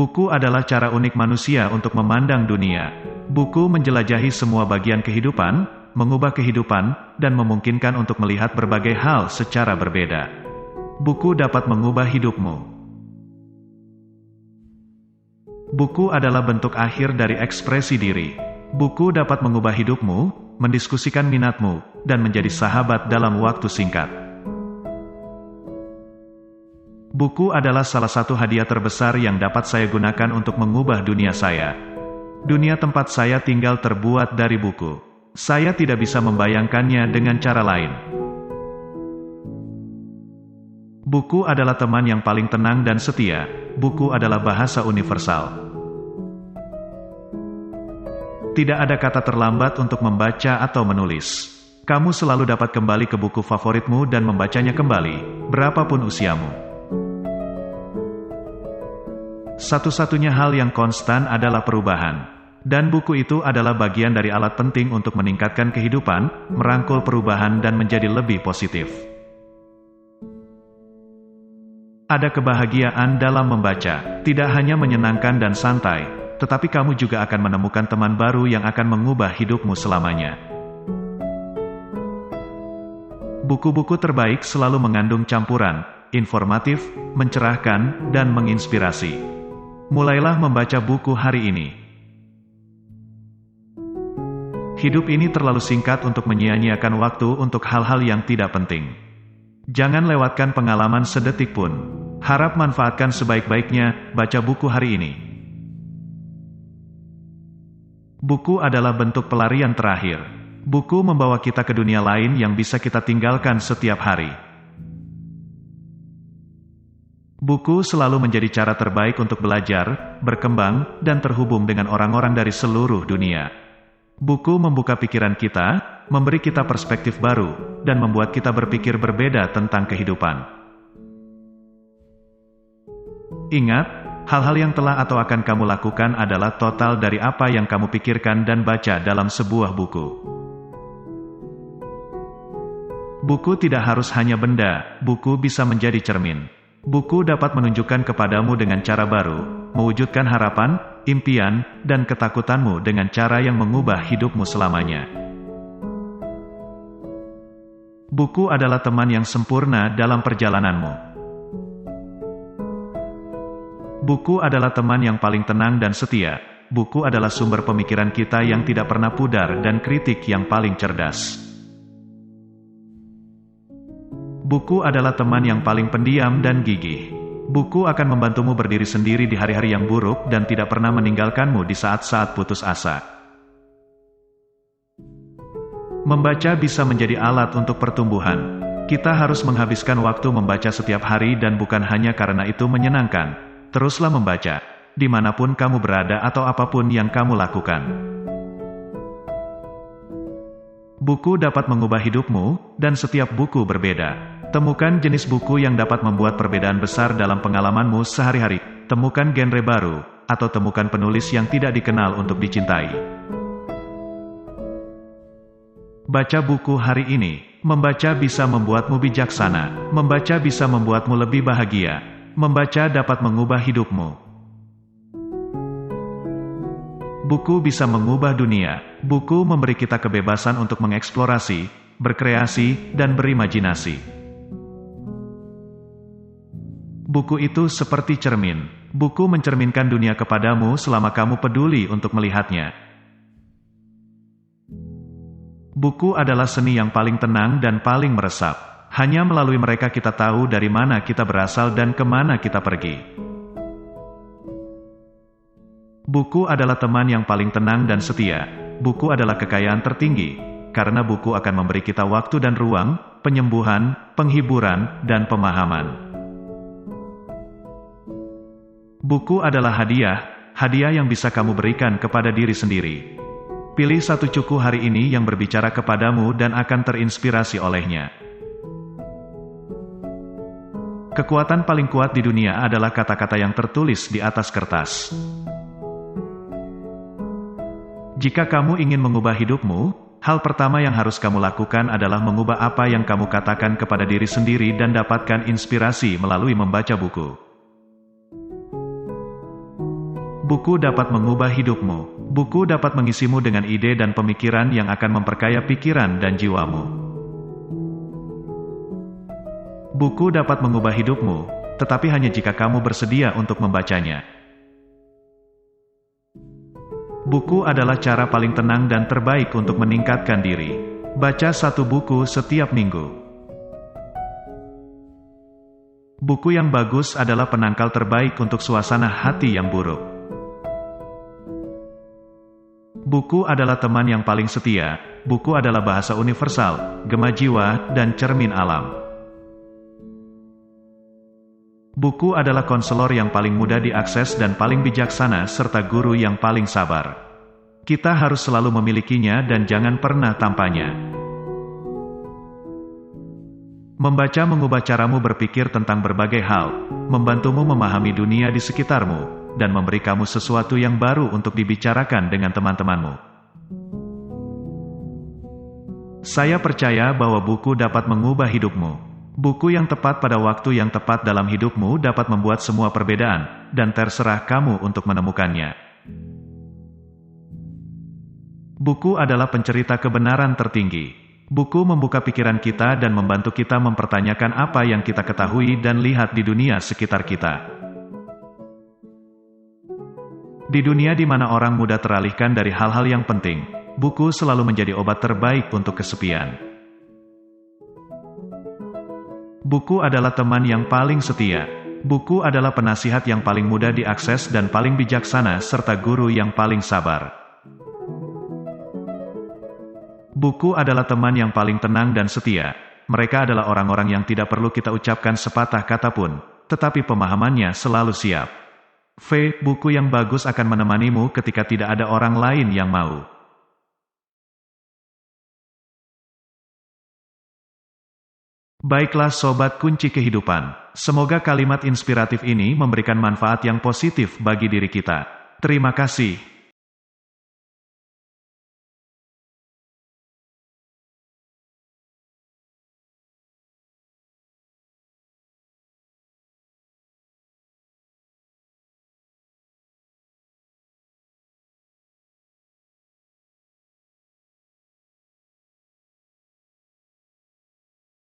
Buku adalah cara unik manusia untuk memandang dunia. Buku menjelajahi semua bagian kehidupan, mengubah kehidupan, dan memungkinkan untuk melihat berbagai hal secara berbeda. Buku dapat mengubah hidupmu. Buku adalah bentuk akhir dari ekspresi diri. Buku dapat mengubah hidupmu, mendiskusikan minatmu, dan menjadi sahabat dalam waktu singkat. Buku adalah salah satu hadiah terbesar yang dapat saya gunakan untuk mengubah dunia saya. Dunia tempat saya tinggal terbuat dari buku. Saya tidak bisa membayangkannya dengan cara lain. Buku adalah teman yang paling tenang dan setia. Buku adalah bahasa universal. Tidak ada kata terlambat untuk membaca atau menulis. Kamu selalu dapat kembali ke buku favoritmu dan membacanya kembali, berapapun usiamu. Satu-satunya hal yang konstan adalah perubahan. Dan buku itu adalah bagian dari alat penting untuk meningkatkan kehidupan, merangkul perubahan dan menjadi lebih positif. Ada kebahagiaan dalam membaca, tidak hanya menyenangkan dan santai, tetapi kamu juga akan menemukan teman baru yang akan mengubah hidupmu selamanya. Buku-buku terbaik selalu mengandung campuran, informatif, mencerahkan, dan menginspirasi. Mulailah membaca buku hari ini. Hidup ini terlalu singkat untuk menyia-nyiakan waktu untuk hal-hal yang tidak penting. Jangan lewatkan pengalaman sedetik pun. Harap manfaatkan sebaik-baiknya, baca buku hari ini. Buku adalah bentuk pelarian terakhir. Buku membawa kita ke dunia lain yang bisa kita tinggalkan setiap hari. Buku selalu menjadi cara terbaik untuk belajar, berkembang, dan terhubung dengan orang-orang dari seluruh dunia. Buku membuka pikiran kita, memberi kita perspektif baru, dan membuat kita berpikir berbeda tentang kehidupan. Ingat, hal-hal yang telah atau akan kamu lakukan adalah total dari apa yang kamu pikirkan dan baca dalam sebuah buku. Buku tidak harus hanya benda, buku bisa menjadi cermin. Buku dapat menunjukkan kepadamu dengan cara baru, mewujudkan harapan, impian, dan ketakutanmu dengan cara yang mengubah hidupmu selamanya. Buku adalah teman yang sempurna dalam perjalananmu. Buku adalah teman yang paling tenang dan setia. Buku adalah sumber pemikiran kita yang tidak pernah pudar dan kritik yang paling cerdas. Buku adalah teman yang paling pendiam dan gigih. Buku akan membantumu berdiri sendiri di hari-hari yang buruk dan tidak pernah meninggalkanmu di saat-saat putus asa. Membaca bisa menjadi alat untuk pertumbuhan. Kita harus menghabiskan waktu membaca setiap hari dan bukan hanya karena itu menyenangkan. Teruslah membaca, dimanapun kamu berada atau apapun yang kamu lakukan. Buku dapat mengubah hidupmu, dan setiap buku berbeda. Temukan jenis buku yang dapat membuat perbedaan besar dalam pengalamanmu sehari-hari. Temukan genre baru, atau temukan penulis yang tidak dikenal untuk dicintai. Baca buku hari ini. Membaca bisa membuatmu bijaksana. Membaca bisa membuatmu lebih bahagia. Membaca dapat mengubah hidupmu. Buku bisa mengubah dunia. Buku memberi kita kebebasan untuk mengeksplorasi, berkreasi, dan berimajinasi. Buku itu seperti cermin. Buku mencerminkan dunia kepadamu selama kamu peduli untuk melihatnya. Buku adalah seni yang paling tenang dan paling meresap. Hanya melalui mereka kita tahu dari mana kita berasal dan kemana kita pergi. Buku adalah teman yang paling tenang dan setia. Buku adalah kekayaan tertinggi, karena buku akan memberi kita waktu dan ruang, penyembuhan, penghiburan, dan pemahaman. Buku adalah hadiah yang bisa kamu berikan kepada diri sendiri. Pilih satu buku hari ini yang berbicara kepadamu dan akan terinspirasi olehnya. Kekuatan paling kuat di dunia adalah kata-kata yang tertulis di atas kertas. Jika kamu ingin mengubah hidupmu, hal pertama yang harus kamu lakukan adalah mengubah apa yang kamu katakan kepada diri sendiri dan dapatkan inspirasi melalui membaca buku. Buku dapat mengubah hidupmu. Buku dapat mengisimu dengan ide dan pemikiran yang akan memperkaya pikiran dan jiwamu. Buku dapat mengubah hidupmu, tetapi hanya jika kamu bersedia untuk membacanya. Buku adalah cara paling tenang dan terbaik untuk meningkatkan diri. Baca satu buku setiap minggu. Buku yang bagus adalah penangkal terbaik untuk suasana hati yang buruk. Buku adalah teman yang paling setia. Buku adalah bahasa universal, gema jiwa, dan cermin alam. Buku adalah konselor yang paling mudah diakses dan paling bijaksana serta guru yang paling sabar. Kita harus selalu memilikinya dan jangan pernah tampanya. Membaca mengubah caramu berpikir tentang berbagai hal, membantumu memahami dunia di sekitarmu, dan memberi kamu sesuatu yang baru untuk dibicarakan dengan teman-temanmu. Saya percaya bahwa buku dapat mengubah hidupmu. Buku yang tepat pada waktu yang tepat dalam hidupmu dapat membuat semua perbedaan, dan terserah kamu untuk menemukannya. Buku adalah pencerita kebenaran tertinggi. Buku membuka pikiran kita dan membantu kita mempertanyakan apa yang kita ketahui dan lihat di dunia sekitar kita. Di dunia di mana orang mudah teralihkan dari hal-hal yang penting, buku selalu menjadi obat terbaik untuk kesepian. Buku adalah teman yang paling setia. Buku adalah penasihat yang paling mudah diakses dan paling bijaksana serta guru yang paling sabar. Buku adalah teman yang paling tenang dan setia. Mereka adalah orang-orang yang tidak perlu kita ucapkan sepatah kata pun, tetapi pemahamannya selalu siap. Buku yang bagus akan menemanimu ketika tidak ada orang lain yang mau. Baiklah sobat kunci kehidupan, semoga kalimat inspiratif ini memberikan manfaat yang positif bagi diri kita. Terima kasih.